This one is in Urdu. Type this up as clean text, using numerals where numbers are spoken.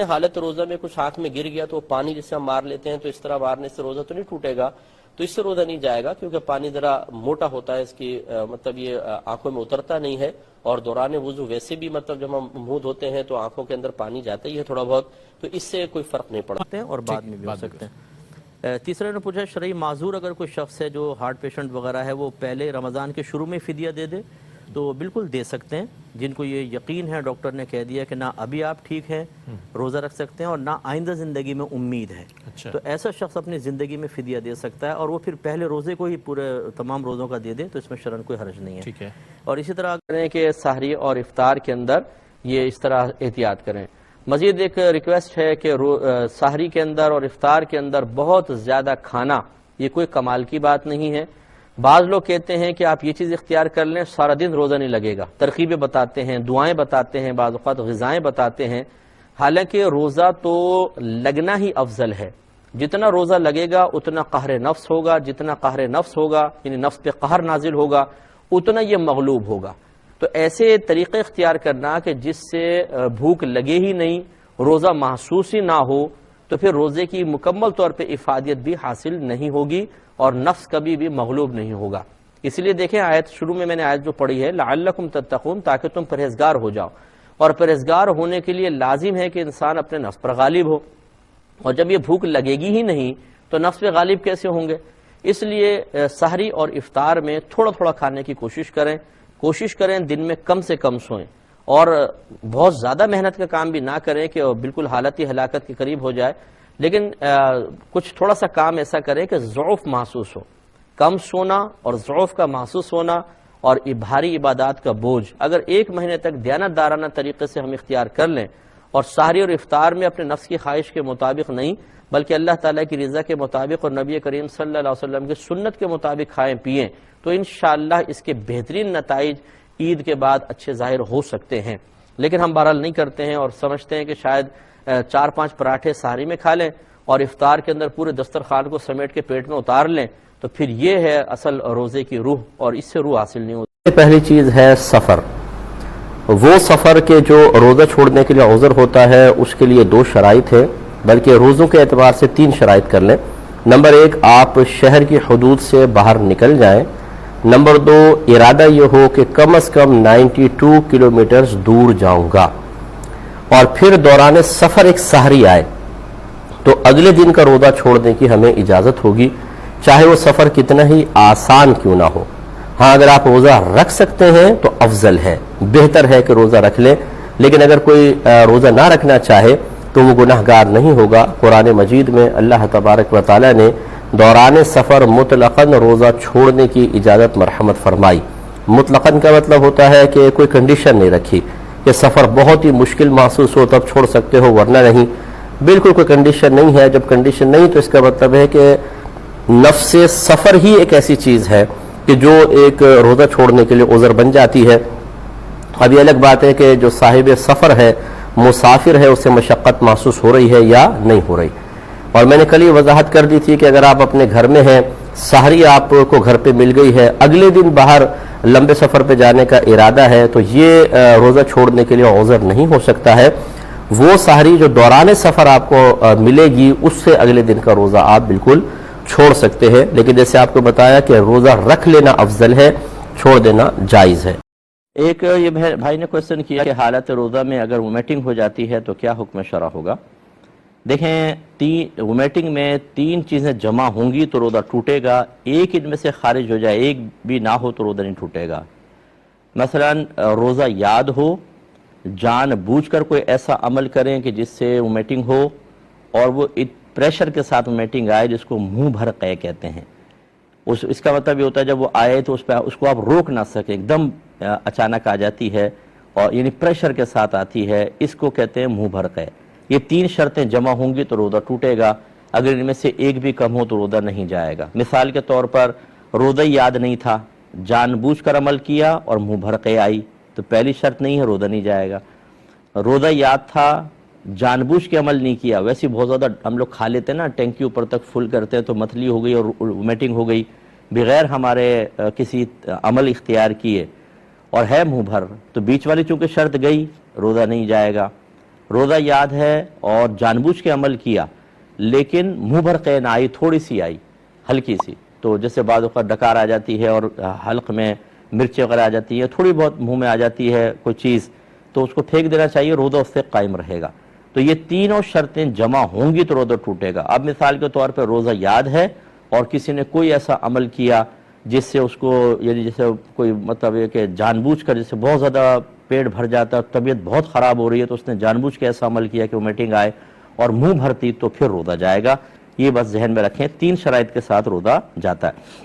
حالت روزہ میں کچھ آنکھ میں گر گیا تو پانی جس سے ہم مار لیتے ہیں تو اس طرح مارنے سے روزہ تو نہیں ٹوٹے گا، تو اس سے روزہ نہیں جائے گا، کیونکہ پانی ذرا موٹا ہوتا ہے، اس کی مطلب یہ آنکھوں میں اترتا نہیں ہے، اور دوران وضو ویسے بھی مطلب جب ہم منہ دھوتے ہیں تو آنکھوں کے اندر پانی جاتا ہی ہے تھوڑا بہت، تو اس سے کوئی فرق نہیں پڑتا اور بعد میں بھی ہو سکتے ہیں۔ تیسرے نے پوچھا شرعی معذور اگر کوئی شخص ہے جو ہارٹ پیشنٹ وغیرہ ہے، وہ پہلے رمضان کے شروع میں فدیہ دے دے تو بالکل دے سکتے ہیں، جن کو یہ یقین ہے، ڈاکٹر نے کہہ دیا کہ نہ ابھی آپ ٹھیک ہیں روزہ رکھ سکتے ہیں اور نہ آئندہ زندگی میں امید ہے، تو ایسا شخص اپنی زندگی میں فدیہ دے سکتا ہے، اور وہ پھر پہلے روزے کو ہی پورے تمام روزوں کا دے دے تو اس میں شرعاً کوئی حرج نہیں ہے۔ اور اسی طرح کریں کہ سحری اور افطار کے اندر یہ اس طرح احتیاط کریں۔ مزید ایک ریکویسٹ ہے کہ سحری کے اندر اور افطار کے اندر بہت زیادہ کھانا یہ کوئی کمال کی بات نہیں ہے۔ بعض لوگ کہتے ہیں کہ آپ یہ چیز اختیار کر لیں سارا دن روزہ نہیں لگے گا، ترغیبیں بتاتے ہیں، دعائیں بتاتے ہیں، بعض اوقات غذائیں بتاتے ہیں، حالانکہ روزہ تو لگنا ہی افضل ہے۔ جتنا روزہ لگے گا اتنا قہر نفس ہوگا، جتنا قہر نفس ہوگا یعنی نفس پہ قہر نازل ہوگا اتنا یہ مغلوب ہوگا۔ تو ایسے طریقے اختیار کرنا کہ جس سے بھوک لگے ہی نہیں، روزہ محسوس ہی نہ ہو، تو پھر روزے کی مکمل طور پہ افادیت بھی حاصل نہیں ہوگی اور نفس کبھی بھی مغلوب نہیں ہوگا۔ اس لیے دیکھیں آیت شروع میں نے آیت جو پڑھی ہے لعلکم تتقون، تاکہ تم پرہیزگار ہو جاؤ، اور پرہیزگار ہونے کے لیے لازم ہے کہ انسان اپنے نفس پر غالب ہو، اور جب یہ بھوک لگے گی ہی نہیں تو نفس پہ غالب کیسے ہوں گے؟ اس لیے سحری اور افطار میں تھوڑا تھوڑا کھانے کی کوشش کریں، دن میں کم سے کم سوئیں، اور بہت زیادہ محنت کا کام بھی نہ کریں کہ بالکل حالت ہلاکت کے قریب ہو جائے، لیکن کچھ تھوڑا سا کام ایسا کریں کہ ضعف محسوس ہو۔ کم سونا اور ضعف کا محسوس ہونا اور بھاری عبادات کا بوجھ اگر ایک مہینے تک دیانت دارانہ طریقے سے ہم اختیار کر لیں، اور سحری اور افطار میں اپنے نفس کی خواہش کے مطابق نہیں بلکہ اللہ تعالیٰ کی رضا کے مطابق اور نبی کریم صلی اللہ علیہ وسلم کی سنت کے مطابق کھائیں پئیں، تو انشاءاللہ اس کے بہترین نتائج عید کے بعد اچھے ظاہر ہو سکتے ہیں۔ لیکن ہم بہرحال نہیں کرتے ہیں اور سمجھتے ہیں کہ شاید 4-5 پراٹھے سحری میں کھا لیں اور افطار کے اندر پورے دسترخوان کو سمیٹ کے پیٹ میں اتار لیں، تو پھر یہ ہے اصل روزے کی روح، اور اس سے روح حاصل نہیں ہوتی۔ پہلی چیز ہے سفر۔ وہ سفر کے جو روزہ چھوڑنے کے لیے عذر ہوتا ہے اس کے لیے 2 شرائط ہیں، بلکہ روزوں کے اعتبار سے 3 شرائط کر لیں۔ نمبر 1، آپ شہر کی حدود سے باہر نکل جائیں۔ نمبر 2، ارادہ یہ ہو کہ کم از کم 92 کلومیٹرز دور جاؤں گا، اور پھر دوران سفر ایک سحری آئے تو اگلے دن کا روزہ چھوڑنے کی ہمیں اجازت ہوگی، چاہے وہ سفر کتنا ہی آسان کیوں نہ ہو۔ ہاں اگر آپ روزہ رکھ سکتے ہیں تو افضل ہے، بہتر ہے کہ روزہ رکھ لیں، لیکن اگر کوئی روزہ نہ رکھنا چاہے تو وہ گناہگار نہیں ہوگا۔ قرآن مجید میں اللہ تبارک و تعالیٰ نے دوران سفر مطلقاً روزہ چھوڑنے کی اجازت مرحمت فرمائی۔ مطلقاً کا مطلب ہوتا ہے کہ کوئی کنڈیشن نہیں رکھی کہ سفر بہت ہی مشکل محسوس ہو تب چھوڑ سکتے ہو ورنہ نہیں، بالکل کوئی کنڈیشن نہیں ہے۔ جب کنڈیشن نہیں تو اس کا مطلب ہے کہ نفس سفر ہی ایک ایسی چیز ہے کہ جو ایک روزہ چھوڑنے کے لیے عذر بن جاتی ہے۔ اب یہ الگ بات ہے کہ جو صاحب سفر ہے، مسافر ہے، اسے مشقت محسوس ہو رہی ہے یا نہیں ہو رہی۔ اور میں نے کل یہ وضاحت کر دی تھی کہ اگر آپ اپنے گھر میں ہیں، سحری آپ کو گھر پہ مل گئی ہے، اگلے دن باہر لمبے سفر پہ جانے کا ارادہ ہے تو یہ روزہ چھوڑنے کے لیے عذر نہیں ہو سکتا ہے۔ وہ سحری جو دوران سفر آپ کو ملے گی اس سے اگلے دن کا روزہ آپ بالکل چھوڑ سکتے ہیں، لیکن جیسے آپ کو بتایا کہ روزہ رکھ لینا افضل ہے، چھوڑ دینا جائز ہے۔ ایک یہ بھائی نے کوشچن کیا کہ حالت روزہ میں اگر وومیٹنگ ہو جاتی ہے تو کیا حکم شرع ہوگا؟ دیکھیں وومیٹنگ میں 3 چیزیں جمع ہوں گی تو روزہ ٹوٹے گا، ایک ان میں سے خارج ہو جائے، ایک بھی نہ ہو تو روزہ نہیں ٹوٹے گا۔ مثلا روزہ یاد ہو، جان بوجھ کر کوئی ایسا عمل کریں کہ جس سے وومیٹنگ ہو، اور وہ پریشر کے ساتھ وومیٹنگ آئے جس کو منہ بھر قے کہتے ہیں۔ اس کا مطلب یہ ہوتا ہے جب وہ آئے تو اس کو آپ روک نہ سکیں، ایک دم اچانک آ جاتی ہے، اور یعنی پریشر کے ساتھ آتی ہے، اس کو کہتے ہیں منہ بھر قے۔ یہ 3 شرطیں جمع ہوں گی تو روزہ ٹوٹے گا، اگر ان میں سے ایک بھی کم ہو تو روزہ نہیں جائے گا۔ مثال کے طور پر روزہ یاد نہیں تھا، جان بوجھ کر عمل کیا اور منہ بھر قے آئی تو پہلی شرط نہیں ہے، روزہ نہیں جائے گا۔ روزہ یاد تھا، جان بوجھ کے عمل نہیں کیا، ویسے بہت زیادہ ہم لوگ کھا لیتے ہیں نا، ٹینکی اوپر تک فل کرتے ہیں تو متلی ہو گئی اور وومیٹنگ ہو گئی بغیر ہمارے کسی عمل اختیار کیے، اور ہے منہ بھر، تو بیچ والی چونکہ شرط گئی، روزہ نہیں جائے گا۔ روزہ یاد ہے اور جان بوجھ کے عمل کیا لیکن منہ بھر قین آئی، تھوڑی سی آئی، ہلکی سی، تو جیسے بعض اوقات ڈکار آ جاتی ہے اور حلق میں مرچیں وغیرہ آ جاتی ہے، تھوڑی بہت منہ میں آ جاتی ہے کوئی چیز، تو اس کو پھینک دینا چاہیے، روزہ اس سے قائم رہے گا۔ تو یہ تینوں شرطیں جمع ہوں گی تو روزہ ٹوٹے گا۔ اب مثال کے طور پہ روزہ یاد ہے اور کسی نے کوئی ایسا عمل کیا جس سے اس کو، یعنی جیسے کوئی مطلب یہ کہ جان بوجھ کر، جیسے بہت زیادہ پیٹ بھر جاتا ہے، طبیعت بہت خراب ہو رہی ہے، تو اس نے جان بوجھ کے ایسا عمل کیا کہ ومیٹنگ آئے اور منہ بھرتی، تو پھر روزہ جائے گا۔ یہ بس ذہن میں رکھیں، 3 شرائط کے ساتھ روزہ جاتا ہے۔